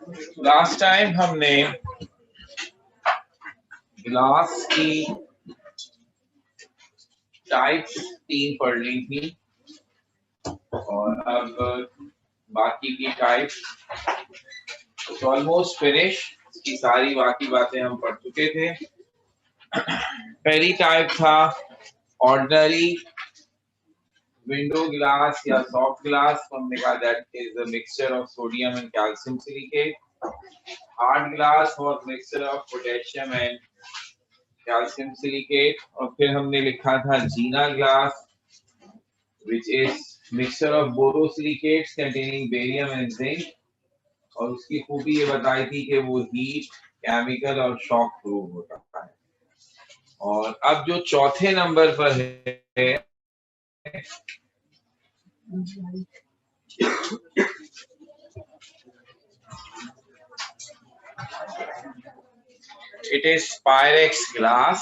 Last time हमने glass की types 3 पढ़ ली थी और अब बाकी की टाइप्स ऑलमोस्ट फिनिश। की सारी बाकी बातें हम पढ़ चुके थे। पहली टाइप था ऑर्डिनरी विंडो ग्लास या सॉफ्ट ग्लास। हमने कहा that is a mixture of sodium and calcium silicate. Hard glass was mixture of potassium and calcium silicate. और फिर हमने लिखा था जीना glass which is mixture of borosilicates containing barium and zinc। और उसकी खूबी ये बताई थी कि वो हीट, केमिकल और शॉक प्रूफ होता है। और अब जो चौथे नंबर पर है it is Pyrex glass।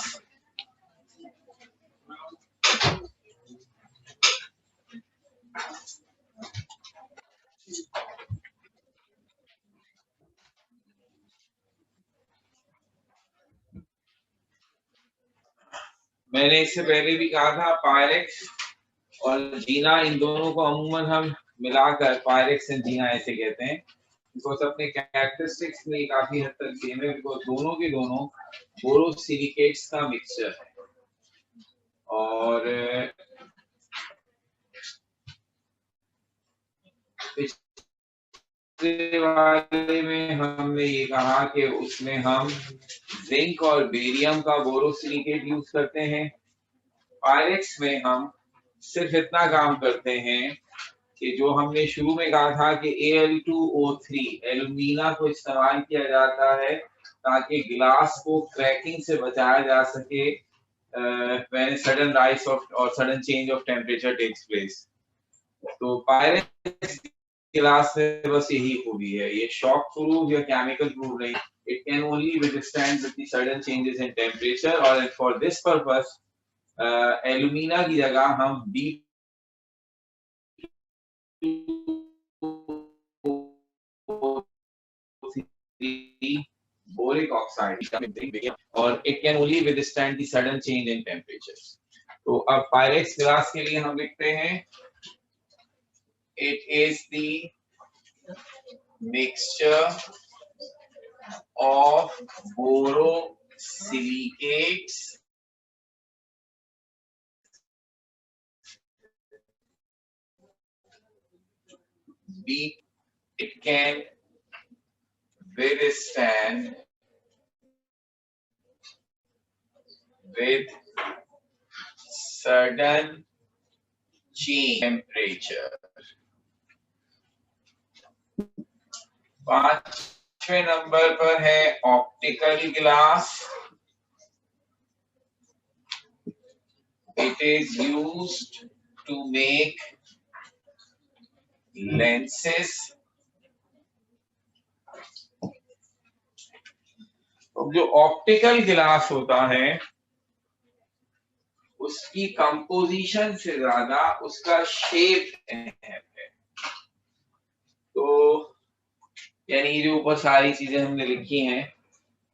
मैंने इससे पहले भी कहा था पायरेक्स और जीना, इन दोनों को अमूमन हम मिलाकर पायरेक्स एंड जीना ऐसे कहते हैं। बिकॉज अपने कैरेक्टरिस्टिक्स में काफी हद तक सेम है, बिकॉज दोनों के दोनों बोरोसिलिकेट्स का मिक्सचर है। और पिछले वाले में हमने ये कहा कि उसमें हम जिंक और बेरियम का बोरोसिलिकेट यूज करते हैं। पायरेक्स में हम सिर्फ इतना काम करते हैं कि जो हमने शुरू में कहा था कि Al2O3 एल्यूमिना को इस्तेमाल किया जाता है ताकि ग्लास को क्रैकिंग से बचाया जा सके when a sudden rise of or sudden change of temperature takes place। तो पायरेक्स ग्लास में बस यही खूबी है, ये शॉक प्रूफ या केमिकल प्रूफ नहीं। It can only withstand the sudden changes in temperature. और फॉर दिस पर्पस एल्यूमिना की जगह हम boric oxide और it can only withstand the sudden change in temperature। तो अब पायरेक्स ग्लास के लिए हम लिखते हैं it is the mixture of borosilicates it can withstand with sudden change temperature। पांचवें नंबर पर है optical glass. It is used to make lenses। तो जो ऑप्टिकल ग्लास होता है उसकी कंपोजिशन से ज्यादा उसका शेप अहम है। तो यानी जो ऊपर सारी चीजें हमने लिखी हैं,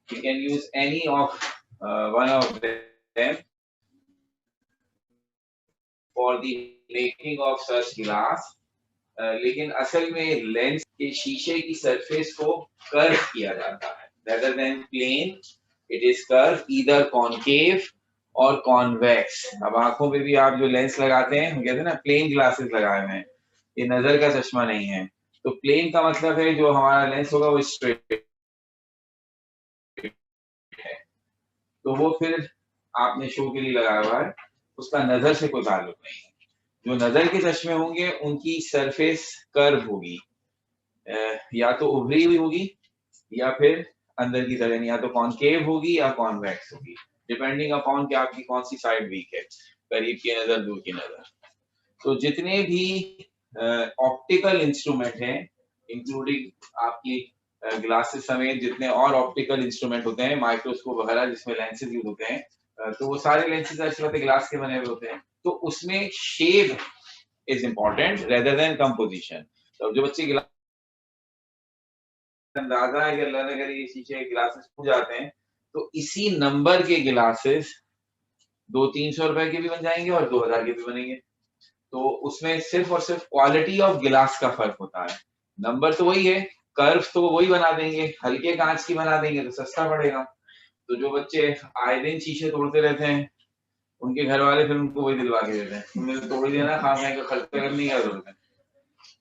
you can use any of one of them for the making of such glass। लेकिन असल में लेंस के शीशे की सरफेस को कर्व किया जाता है rather than plane। It is curved either concave और कॉन्वेक्स। अब आंखों पे भी आप जो लेंस लगाते हैं, हम कहते हैं ना प्लेन ग्लासेस लगाए हुए हैं, ये नजर का चश्मा नहीं है। तो प्लेन का मतलब है जो हमारा लेंस होगा वो स्ट्रेट है। तो वो फिर आपने शो के लिए लगाया हुआ है, उसका नजर से कोई ताल्लुक नहीं है। जो नजर के चश्मे होंगे उनकी सरफेस कर्व होगी, या तो उभरी हुई होगी या फिर अंदर की तरह, या तो कॉनकेव होगी या कॉन्वेक्स होगी, डिपेंडिंग अपॉन कि आपकी कौन सी साइड वीक है, करीब की नजर, दूर की नजर। तो जितने भी ऑप्टिकल इंस्ट्रूमेंट हैं, इंक्लूडिंग आपकी ग्लासेस समेत जितने और ऑप्टिकल इंस्ट्रूमेंट होते हैं, माइक्रोस्कोप वगैरह जिसमें लेंसेज यूज होते हैं, तो वो सारे लेंसेज एक्चुअली ग्लास के बने हुए होते हैं। तो उसमें shape is important rather than composition. तो जो बच्चे अंदाजा है कि अल्लाह ने अगर ये शीशे के गिलासेस टूट जाते हैं तो इसी नंबर के गिलासेस 200-300 रुपए के भी बन जाएंगे और 2000 के भी बनेंगे। तो उसमें सिर्फ और सिर्फ क्वालिटी ऑफ गिलास का फर्क होता है। नंबर तो वही है, कर्व तो वही बना देंगे, हल्के कांच की बना देंगे तो सस्ता पड़ेगा। तो जो बच्चे आए दिन शीशे तोड़ते रहते हैं, उनके घर वाले फिर उनको वही दिलवा के देते हैं, तुमने तोड़ दिया ना, खाने का खर्च करने की जरूरत है।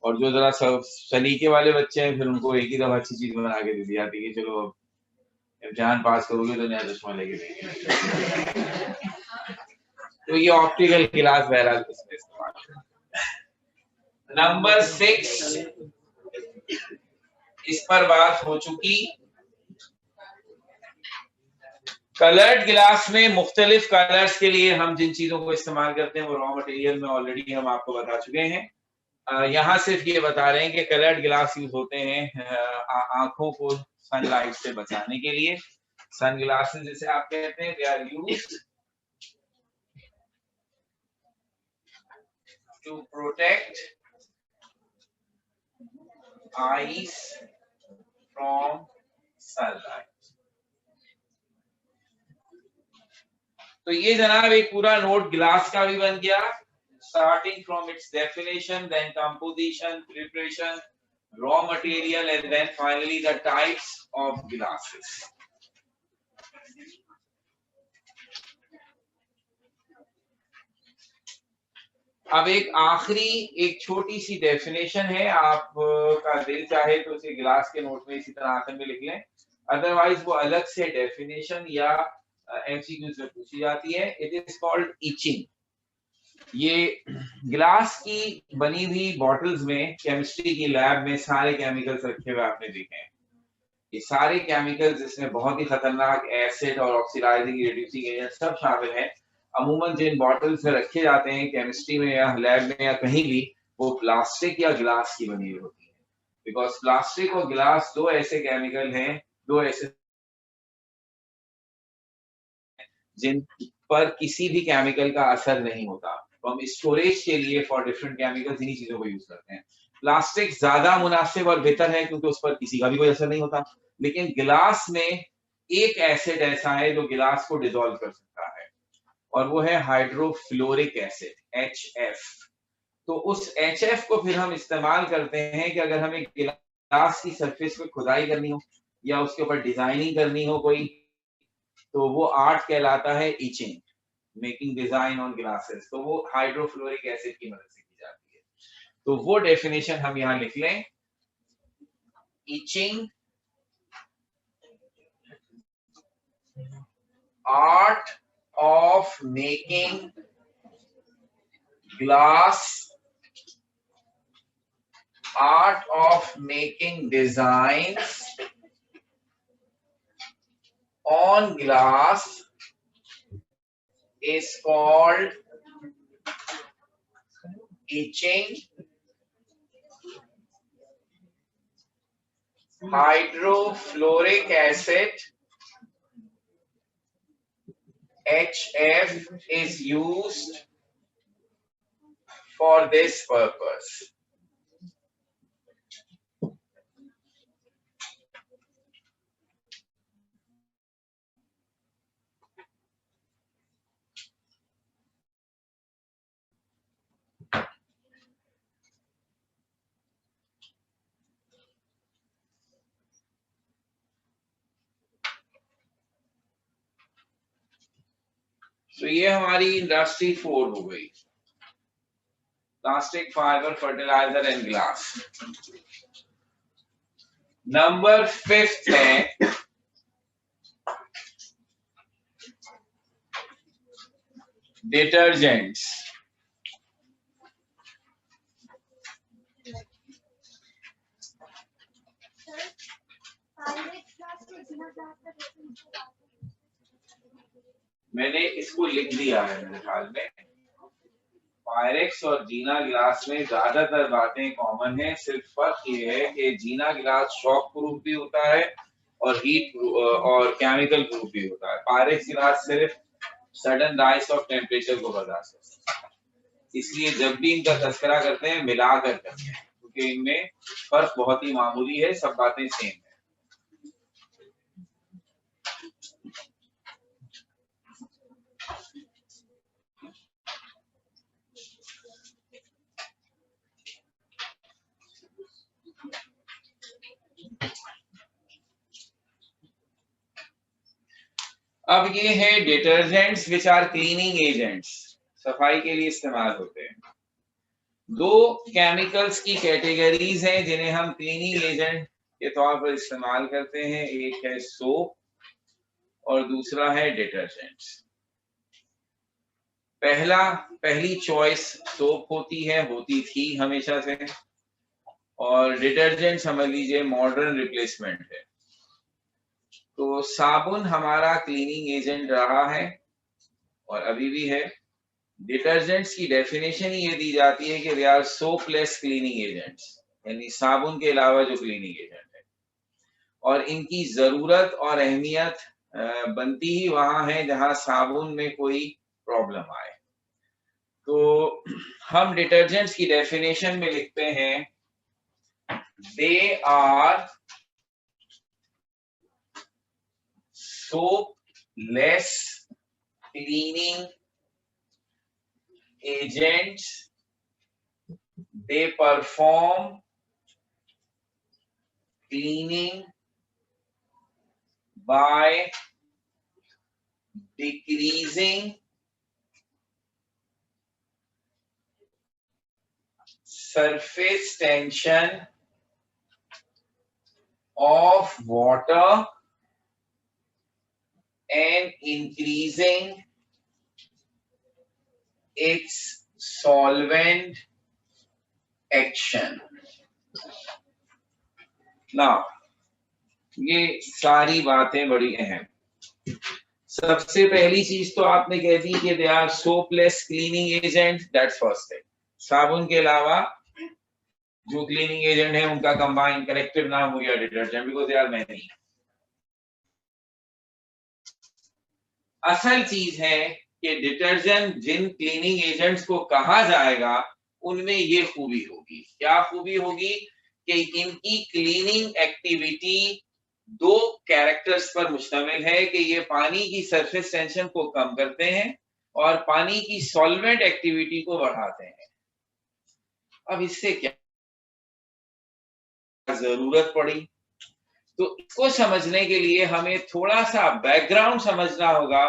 और जो जरा सलीके वाले बच्चे हैं, फिर उनको एक ही दफा अच्छी चीज बना के दे दी जाती है, चलो इम्तिहान पास करोगे तो नया चश्मा लेके देंगे। तो ये ऑप्टिकल गिलास बहरहाल इसमें इस्तेमाल। नंबर 6, इस पर बात हो चुकी। कलर्ड गिलास में मुख्तलिफ कलर्स के लिए हम जिन चीजों को इस्तेमाल करते हैं वो रॉ मटेरियल में ऑलरेडी हम आपको बता चुके हैं। यहाँ सिर्फ ये बता रहे हैं कि कलर्ड गिलास यूज होते हैं आंखों को सनलाइट से बचाने के लिए। सन ग्लासेस जिसे आप कहते हैं, they are used to protect eyes from sunlight. तो ये जनाब एक पूरा नोट गिलास का भी बन गया, starting from its definition, then composition, preparation, raw material, and then finally the types of glasses. अब एक आखिरी एक छोटी सी डेफिनेशन है, आप का दिल चाहे तो उसे गिलास के नोट में इसी तरह आखिर में लिख लें, अदरवाइज वो अलग से डेफिनेशन या एमसीक्यूज में पूछी जाती है। It is called etching. ये गिलास की बनी हुई बॉटल्स में केमिस्ट्री की लैब में सारे केमिकल्स रखे हुए आपने देखे हैं। ये सारे केमिकल्स जिसमें बहुत ही खतरनाक एसिड और ऑक्सीडाइजिंग रिड्यूसिंग एजेंट सब शामिल हैं, अमूमन जिन बॉटल्स में रखे जाते हैं केमिस्ट्री में या लैब में या कहीं भी, वो प्लास्टिक या गिलास की बनी हुई होती है। बिकॉज प्लास्टिक और गिलास दो ऐसे केमिकल हैं, दो ऐसे जिन पर किसी भी केमिकल का असर नहीं होता। तो हम स्टोरेज के लिए फॉर डिफरेंट केमिकल्स इन्हीं चीजों को यूज करते हैं। प्लास्टिक ज्यादा मुनासिब और बेहतर है क्योंकि उस पर किसी का भी कोई असर नहीं होता, लेकिन गिलास में एक एसिड ऐसा है जो गिलास को डिसॉल्व कर सकता है और वो है हाइड्रोफ्लोरिक एसिड, HF। तो उस HF को फिर हम इस्तेमाल करते हैं कि अगर हमें गिलास की सरफेस पे खुदाई करनी हो या उसके ऊपर डिजाइनिंग करनी हो कोई, तो वो आर्ट कहलाता है etching, making design on glasses. तो वो हाइड्रोफ्लोरिक एसिड की मदद से की जाती है। तो वो डेफिनेशन हम यहां लिख लें, etching art of making glass, art of making designs on glass is called etching. Hydrofluoric acid, HF, is used for this purpose. तो ये हमारी इंडस्ट्री 4 हो गई, plastic, fibre, fertiliser and glass. Number 5 है डिटर्जेंट्स। मैंने इसको लिख दिया है मेरे ख्याल में। पायरेक्स और जीना गिलास में ज्यादातर बातें कॉमन है, सिर्फ फर्क ये है कि जीना गिलास शॉक प्रूफ भी होता है और हीट और केमिकल प्रूफ भी होता है। पायरेक्स गिलास सिर्फ सडन राइज ऑफ टेम्परेचर को बर्दाश्त करता है, इसलिए जब भी इनका तस्करा करते हैं मिलाकर करते हैं, क्योंकि इनमें फर्क बहुत ही मामूली है, सब बातें सेम है। अब ये है detergents which are cleaning agents, सफाई के लिए इस्तेमाल होते हैं। दो केमिकल्स की कैटेगरीज हैं जिन्हें हम क्लीनिंग एजेंट के तौर पर इस्तेमाल करते हैं, एक है सोप और दूसरा है डिटर्जेंट्स। पहली चॉइस सोप होती थी हमेशा से, और डिटर्जेंट समझ लीजिए मॉडर्न रिप्लेसमेंट है। तो साबुन हमारा क्लीनिंग एजेंट रहा है और अभी भी है। डिटर्जेंट्स की डेफिनेशन ही ये दी जाती है कि they are soapless cleaning agents, यानी साबुन के अलावा जो क्लीनिंग एजेंट है, और इनकी जरूरत और अहमियत बनती ही वहां है जहां साबुन में कोई प्रॉब्लम आए। तो हम डिटर्जेंट्स की डेफिनेशन में लिखते हैं, they are soapless cleaning agents, they perform cleaning by decreasing surface tension of water and increasing its solvent action. Now, ये सारी बातें बड़ी अहम। सबसे पहली चीज तो आपने कह दी कि they are soapless cleaning agent, that's first thing. साबुन के अलावा जो क्लीनिंग एजेंट है उनका कंबाइंड कलेक्टिव नाम हो गया detergent, because they are many. असल चीज है कि डिटर्जेंट जिन क्लीनिंग एजेंट्स को कहा जाएगा उनमें ये खूबी होगी। क्या खूबी होगी? कि इनकी क्लीनिंग एक्टिविटी दो कैरेक्टर्स पर मुश्तमिल है, कि ये पानी की सरफेस टेंशन को कम करते हैं और पानी की सॉल्वेंट एक्टिविटी को बढ़ाते हैं। अब इससे क्या जरूरत पड़ी? तो इसको समझने के लिए हमें थोड़ा सा बैकग्राउंड समझना होगा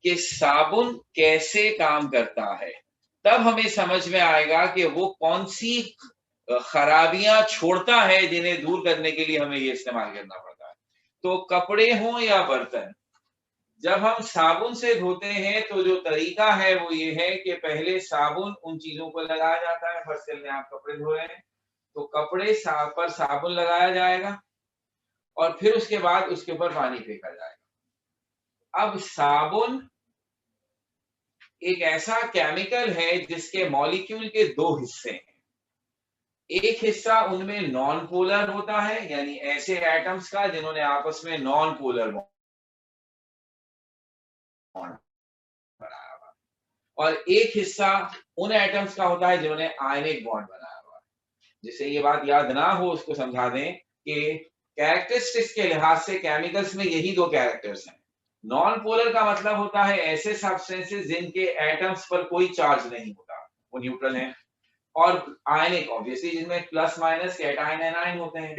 कि साबुन कैसे काम करता है। तब हमें समझ में आएगा कि वो कौन सी खराबियां छोड़ता है जिन्हें दूर करने के लिए हमें ये इस्तेमाल करना पड़ता है। तो कपड़े हों या बर्तन, जब हम साबुन से धोते हैं तो जो तरीका है वो ये है कि पहले साबुन उन चीजों पर लगाया जाता है। फर्स्ट में आप कपड़े धो रहे हैं तो कपड़े पर साबुन लगाया जाएगा और फिर उसके बाद उसके ऊपर पानी फेंका जाएगा। अब साबुन एक ऐसा केमिकल है जिसके मॉलिक्यूल के दो हिस्से हैं। एक हिस्सा उनमें नॉन पोलर होता है, यानी ऐसे एटम्स का जिन्होंने आपस में नॉन पोलर बॉन्ड बनाया हुआ, और एक हिस्सा उन एटम्स का होता है जिन्होंने आयनिक बॉन्ड बनाया हुआ। जिसे ये बात याद ना हो उसको समझा दें कि कैरेक्टरिस्टिक्स के लिहाज से केमिकल्स में यही दो कैरेक्टर्स हैं। नॉन पोलर का मतलब होता है ऐसे सब्सटेंसेस जिनके एटम्स पर कोई चार्ज नहीं होता, वो न्यूट्रल हैं। और आयनिक ऑब्वियसली जिनमें प्लस माइनस कैटायन एनायन होते हैं।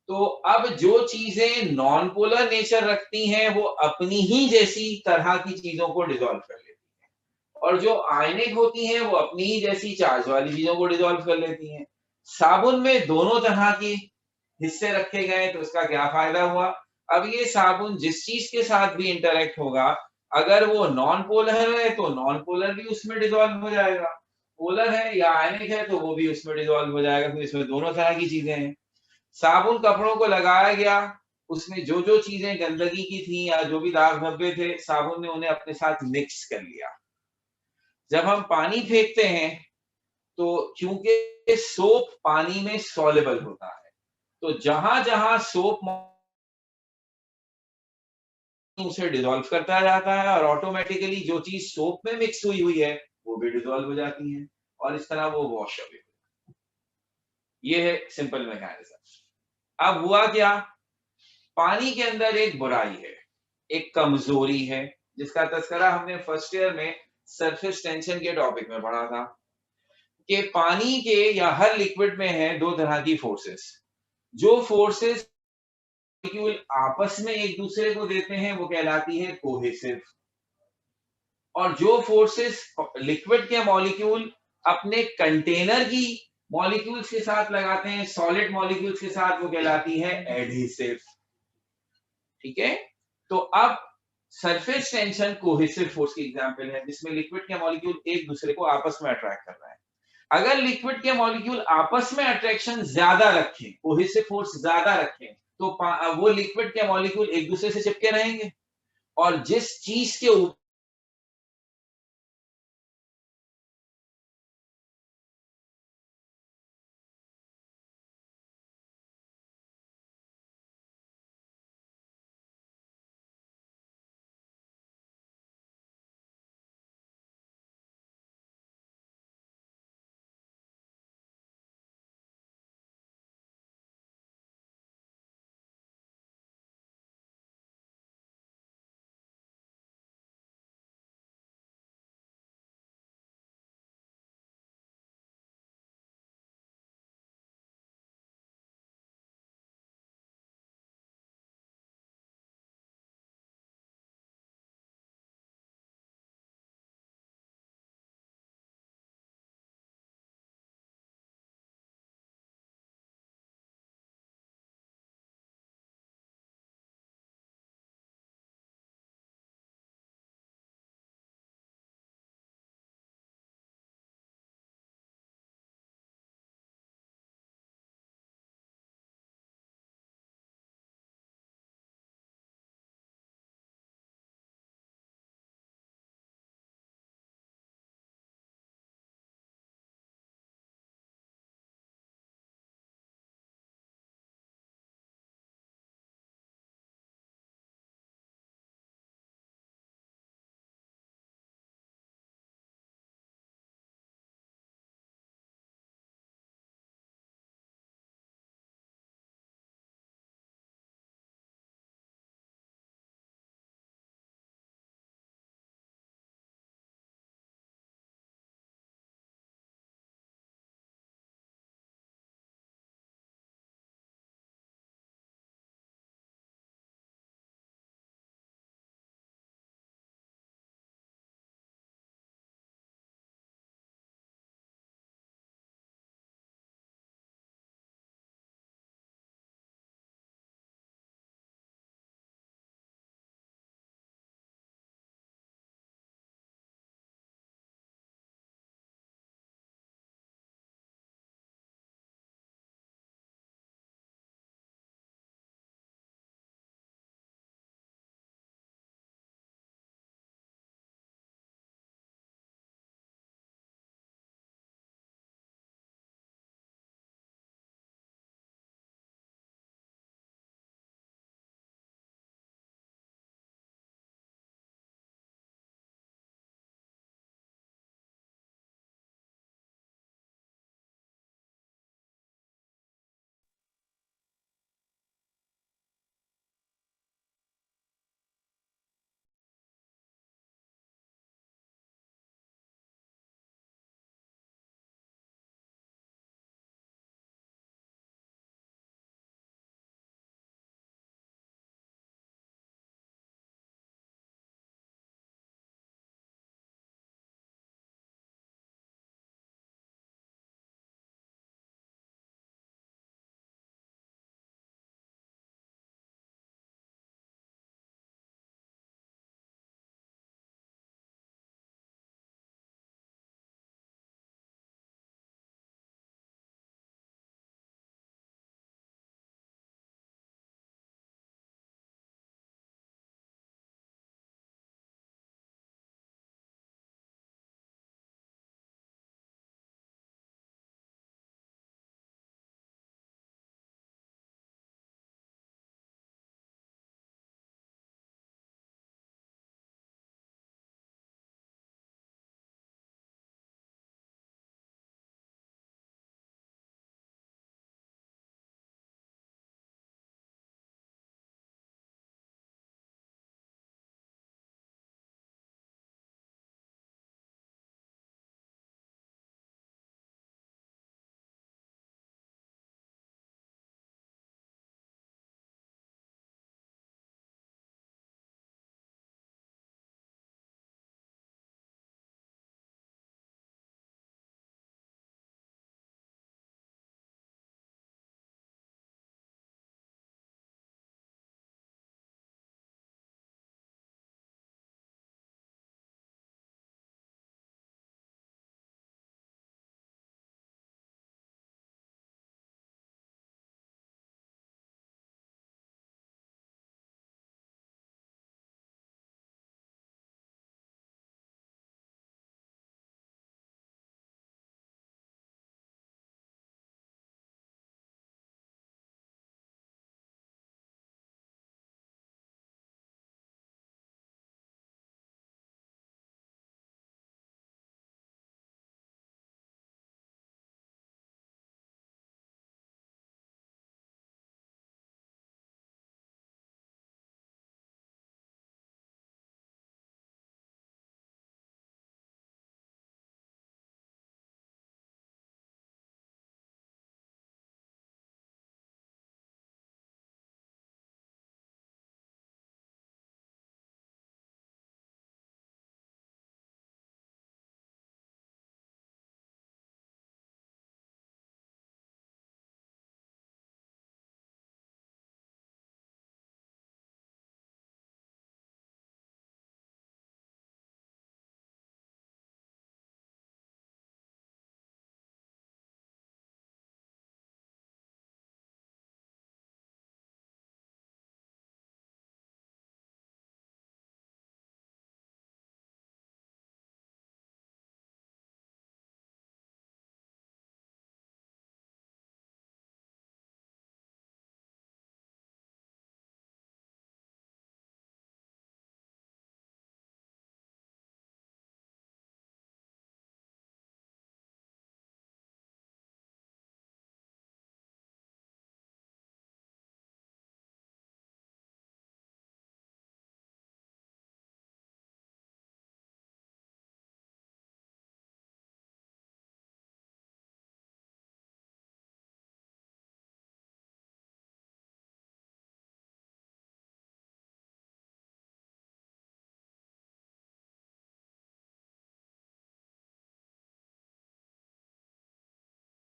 तो अब जो चीजें नॉन पोलर नेचर रखती हैं वो अपनी ही जैसी तरह की चीजों को डिसॉल्व कर लेती हैं, और जो आयनिक होती हैं वो अपनी ही जैसी चार्ज वाली चीजों को डिसॉल्व कर लेती हैं। साबुन में दोनों तरह के हिस्से रखे गए तो उसका क्या फायदा हुआ? अब ये साबुन जिस चीज के साथ भी इंटरेक्ट होगा, अगर वो नॉन पोलर है तो नॉन पोलर भी उसमें डिसॉल्व हो जाएगा, पोलर है या आयनिक है तो वो भी उसमें डिसॉल्व हो जाएगा, क्योंकि इसमें दोनों तरह की चीजें हैं। साबुन कपड़ों को लगाया गया, उसमें जो जो चीजें गंदगी की थी या जो भी दाग धब्बे थे, साबुन ने उन्हें अपने साथ मिक्स कर लिया। जब हम पानी फेंकते हैं तो क्योंकि सोप पानी में सॉल्युबल होता है, तो जहां जहां सोप उसे डिसॉल्व करता जाता है और ऑटोमेटिकली जो चीज सोप में मिक्स हुई है वो भी डिसॉल्व हो जाती है और इस तरह वो वॉश अवे। ये है सिंपल मैकेनिज्म। अब हुआ क्या? पानी के अंदर एक बुराई है, एक कमजोरी है, जिसका तस्करा हमने फर्स्ट ईयर में सरफेस टेंशन के टॉपिक में पढ़ा था कि पानी के या हर लिक्विड में है दो तरह की फोर्सेस। जो फोर्सेस मॉलिक्यूल आपस में एक दूसरे को देते हैं वो कहलाती है कोहेसिव। और जो फोर्सेस लिक्विड के मॉलिक्यूल अपने कंटेनर की मॉलिक्यूल्स के साथ लगाते हैं, सॉलिड मॉलिक्यूल्स के साथ, वो कहलाती है एडहेसिव। ठीक है, तो अब सरफेस टेंशन कोहेसिव फोर्स की एग्जांपल है, जिसमें लिक्विड के मॉलिक्यूल एक दूसरे को आपस में अट्रैक्ट कर रहा है। अगर लिक्विड के मॉलिक्यूल आपस में अट्रैक्शन ज्यादा रखें, कोहेसिव फोर्स ज्यादा रखें, तो वो लिक्विड के मॉलिक्यूल एक दूसरे से चिपके रहेंगे। और जिस चीज के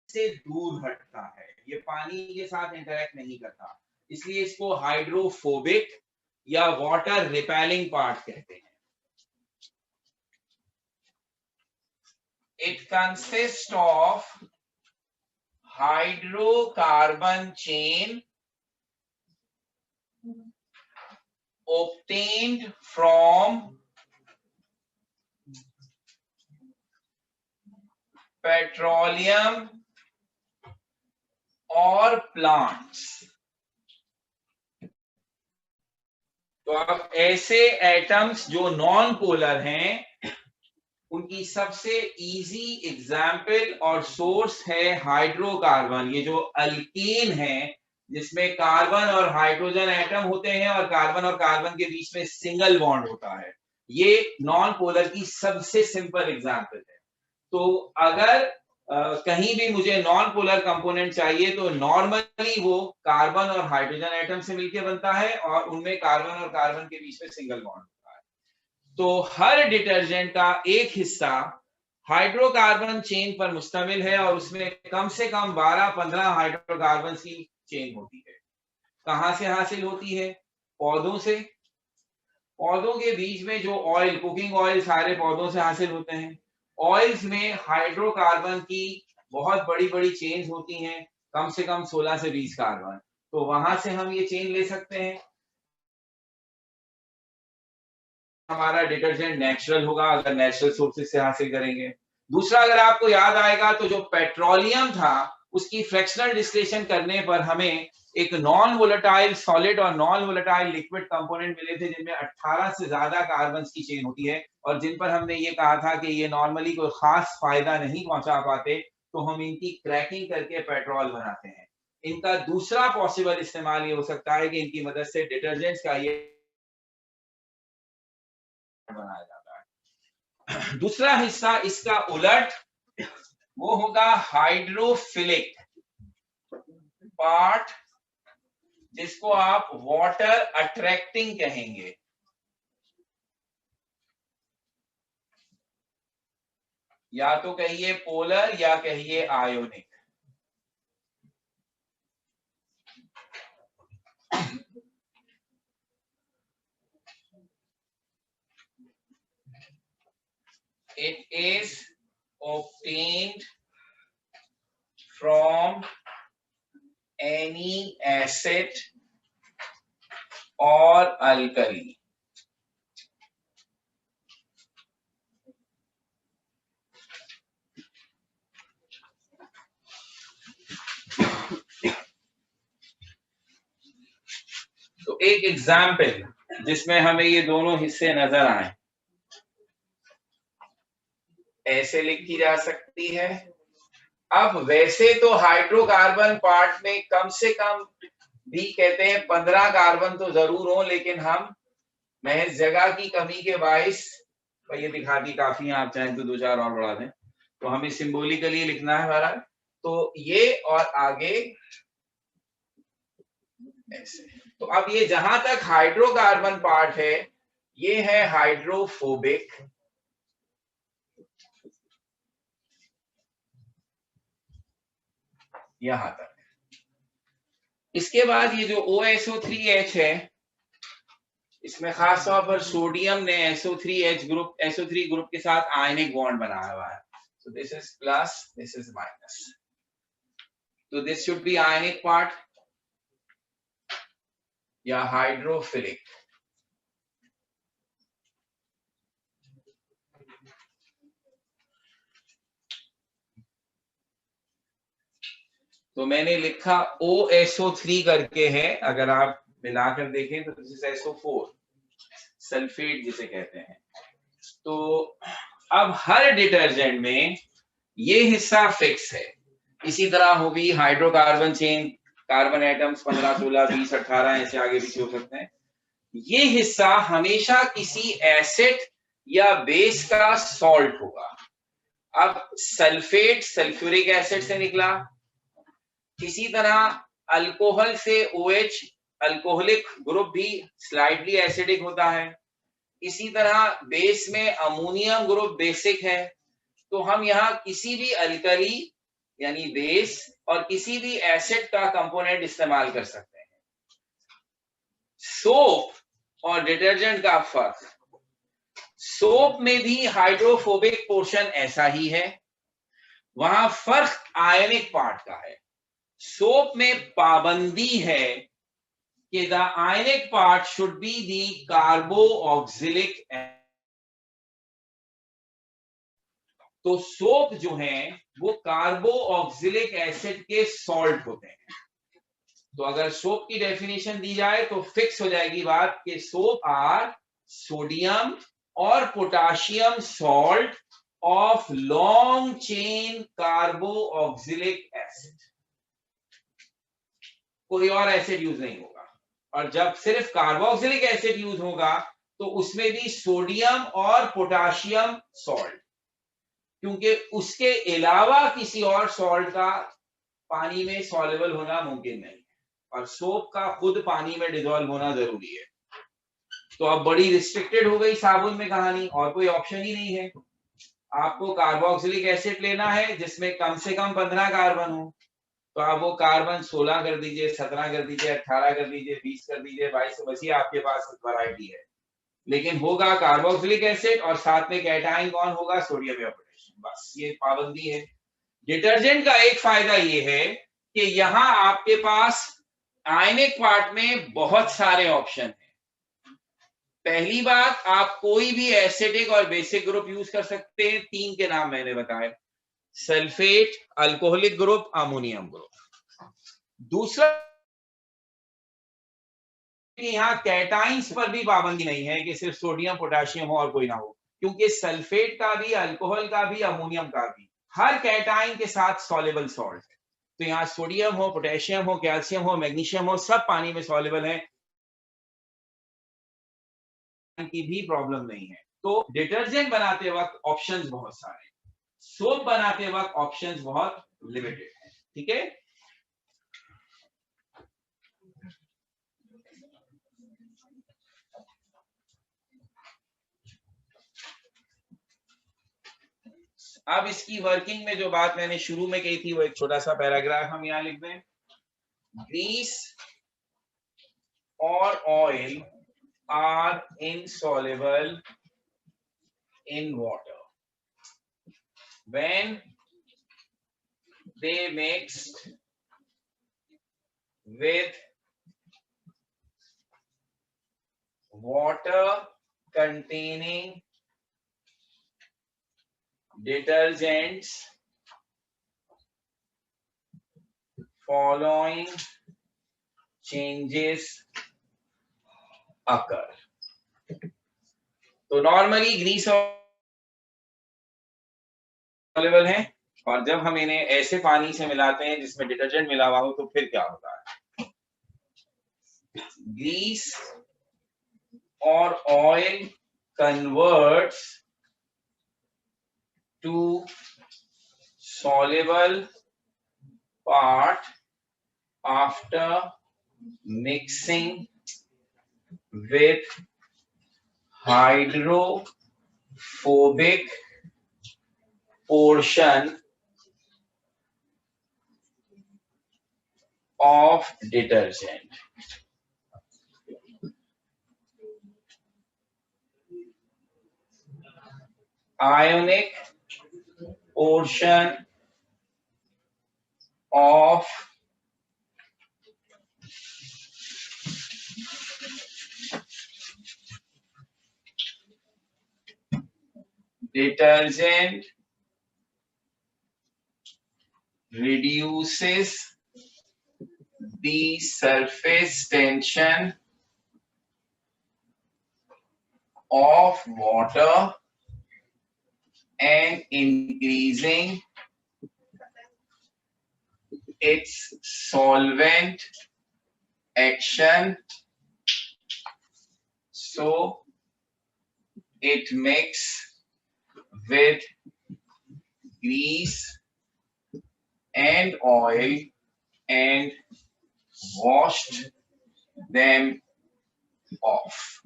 से दूर हटता है, ये पानी के साथ इंटरेक्ट नहीं करता, इसलिए इसको हाइड्रोफोबिक या वाटर रिपेलिंग पार्ट कहते हैं। It consists of hydrocarbon chain obtained from petroleum or plants। तो अब ऐसे एटम्स जो नॉन पोलर हैं, उनकी सबसे इजी एग्जाम्पल और सोर्स है हाइड्रोकार्बन। ये जो अल्कीन है जिसमें कार्बन और हाइड्रोजन एटम होते हैं और कार्बन के बीच में सिंगल बॉन्ड होता है, ये नॉन पोलर की सबसे सिंपल एग्जाम्पल है। तो अगर कहीं भी मुझे नॉन पोलर कंपोनेंट चाहिए तो नॉर्मली वो कार्बन और हाइड्रोजन एटम से मिलकर बनता है और उनमें कार्बन के बीच में सिंगल बॉन्ड होता है। तो हर डिटर्जेंट का एक हिस्सा हाइड्रोकार्बन चेन पर मुश्तमिल है और उसमें कम से कम 12-15 हाइड्रोकार्बन की चेन होती है। कहां से हासिल होती है? पौधों से। पौधों के बीच में जो ऑयल, कुकिंग ऑयल सारे पौधों से हासिल होते हैं। ऑयल्स में हाइड्रोकार्बन की बहुत बड़ी बड़ी चेन्स होती हैं, कम से कम 16 से 20 कार्बन। तो वहां से हम ये चेन ले सकते हैं। हमारा डिटर्जेंट नेचुरल होगा अगर नेचुरल सोर्सेज से हासिल करेंगे। दूसरा, अगर आपको याद आएगा तो जो पेट्रोलियम था उसकी फ्रैक्शनल डिस्टिलेशन करने पर हमें एक नॉन वोलेटाइल सॉलिड और नॉन वोलेटाइल लिक्विड कंपोनेंट मिले थे जिनमें 18 से ज्यादा कार्बन की चेन होती है और जिन पर हमने ये कहा था कि ये नॉर्मली कोई खास फायदा नहीं पहुंचा पाते, तो हम इनकी क्रैकिंग करके पेट्रोल बनाते हैं। इनका दूसरा पॉसिबल इस्तेमाल ये हो सकता है कि इनकी मदद से डिटर्जेंट्स का ये बनाया जाता है। दूसरा हिस्सा इसका उलट, वो होगा हाइड्रोफिलिक पार्ट, जिसको आप वाटर अट्रैक्टिंग कहेंगे। या तो कहिए पोलर या कहिए ionic. It is obtained from any acid or alkali। तो एक एग्जाम्पल जिसमें हमें ये दोनों हिस्से नजर आए, ऐसे लिखी जा सकती है। अब वैसे तो हाइड्रोकार्बन पार्ट में कम से कम भी कहते हैं 15 कार्बन तो जरूर हो, लेकिन हम महज जगह की कमी के बाइस, ये दिखाती काफी है, आप चाहें तो 2-4 और बढ़ा दें, तो हमें सिंबॉलिकली लिखना है हमारा। तो ये और आगे ऐसे। तो अब ये जहां तक हाइड्रोकार्बन पार्ट है, ये है हाइड्रोफोबिक, यहां तक। इसके बाद ये जो OSO3H है, इसमें खास तौर पर सोडियम ने SO3 ग्रुप के साथ आयनिक बॉन्ड बनाया हुआ है। So this is plus, this is minus. So this should be ionic part या हाइड्रोफिलिक। तो मैंने लिखा OSO3 करके है, अगर आप मिलाकर देखें तो दिस इज SO4 सल्फेट जिसे कहते हैं। तो अब हर डिटर्जेंट में ये हिस्सा फिक्स है। इसी तरह होगी हाइड्रोकार्बन चेन, कार्बन एटम्स 15, 16, 20, 18 ऐसे आगे पीछे हो सकते हैं। ये हिस्सा हमेशा किसी एसिड या बेस का सॉल्ट होगा। अब सल्फेट सल्फ्यूरिक एसिड से निकला, इसी तरह अल्कोहल से OH अल्कोहलिक ग्रुप भी स्लाइटली एसिडिक होता है। इसी तरह बेस में अमोनियम ग्रुप बेसिक है। तो हम यहाँ किसी भी अल्कली यानी बेस और किसी भी एसिड का कंपोनेंट इस्तेमाल कर सकते हैं। सोप और डिटर्जेंट का फर्क, सोप में भी हाइड्रोफोबिक पोर्शन ऐसा ही है, वहां फर्क आयनिक पार्ट का है। सोप में पाबंदी है कि the ionic part should be the carboxylic acid. तो सोप जो है वो कार्बोऑक्सिलिक एसिड के सॉल्ट होते हैं। तो अगर सोप की डेफिनेशन दी जाए तो फिक्स हो जाएगी बात कि सोप आर सोडियम और potassium salt of long chain carboxylic acid, कोई और एसिड यूज नहीं होगा। और जब सिर्फ कार्बोक्सिलिक एसिड यूज होगा तो उसमें भी सोडियम और पोटाशियम सॉल्ट, क्योंकि उसके अलावा किसी और सॉल्ट का पानी में सॉल्युबल होना मुमकिन नहीं है, और सोप का खुद पानी में डिसॉल्व होना जरूरी है। तो अब बड़ी रिस्ट्रिक्टेड हो गई साबुन में कहानी, और कोई ऑप्शन ही नहीं है। आपको कार्बोक्सिलिक एसिड लेना है जिसमें कम से कम 15 कार्बन हो, तो आप वो कार्बन 16 कर दीजिए, 17 कर दीजिए, 18 कर दीजिए, 20 कर दीजिए, 22, बस ये आपके पास वैरायटी है। लेकिन होगा कार्बोक्सिलिक एसिड और साथ में कैटाइन कौन होगा, सोडियम या पोटेशियम, बस ये पाबंदी है। डिटर्जेंट का एक फायदा ये है कि यहां आपके पास आयनिक पार्ट में बहुत सारे ऑप्शन हैं। पहली बात, आप कोई भी एसिडिक और बेसिक ग्रुप यूज कर सकते हैं, 3 के नाम मैंने बताए, sulphate, alcoholic group, ammonium group. दूसरा, यहाँ कैटाइंस पर भी पाबंदी नहीं है कि सिर्फ सोडियम पोटेशियम हो और कोई ना हो, क्योंकि सल्फेट का भी, अल्कोहल का भी, अमोनियम का भी, हर कैटाइन के साथ सॉल्युबल सॉल्ट है। तो यहाँ सोडियम हो, पोटेशियम हो, कैल्शियम हो, मैग्नीशियम हो, सब पानी में सॉल्युबल है, की भी प्रॉब्लम नहीं है। तो डिटर्जेंट बनाते वक्त ऑप्शंस बहुत सारे, सोप बनाते वक्त ऑप्शंस बहुत लिमिटेड है। ठीक है, अब इसकी वर्किंग में जो बात मैंने शुरू में कही थी वो एक छोटा सा पैराग्राफ हम यहां लिख दें। ग्रीस और oil are insoluble in water when they mixed with water containing detergents following changes occur। तो नॉर्मली ग्रीस सॉल्युबल है, और जब हम इन्हें ऐसे पानी से मिलाते हैं जिसमें डिटर्जेंट मिला हुआ हो तो फिर क्या होता है, ग्रीस और oil converts to soluble part after mixing with hydrophobic portion of detergent। Ionic portion of detergent reduces the surface tension of water and increasing its solvent action, so it mix with grease and oil and washed them off।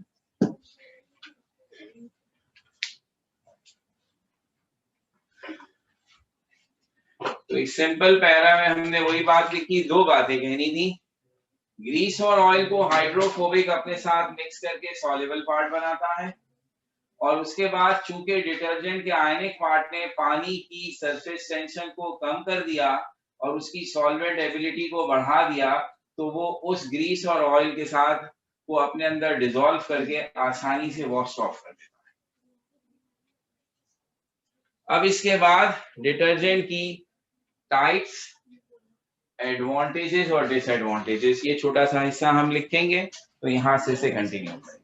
तो इस simple para में हमने वही बात लिखी, दो बातें कहनी थी। ग्रीस और ऑयल को हाइड्रोफोबिक अपने साथ मिक्स करके सॉल्युबल पार्ट बनाता है, और उसके बाद चूंकि डिटर्जेंट के आयनिक पार्ट ने पानी की सरफेस टेंशन को कम कर दिया और उसकी सॉल्वेंट एबिलिटी को बढ़ा दिया, तो वो उस ग्रीस और ऑयल के साथ वो अपने अंदर डिसॉल्व करके आसानी से वॉश ऑफ कर देता है। अब इसके बाद डिटर्जेंट की टाइप्स, एडवांटेजेस और डिसएडवांटेजेस, ये छोटा सा हिस्सा हम लिखेंगे, तो यहां से कंटिन्यू करेंगे।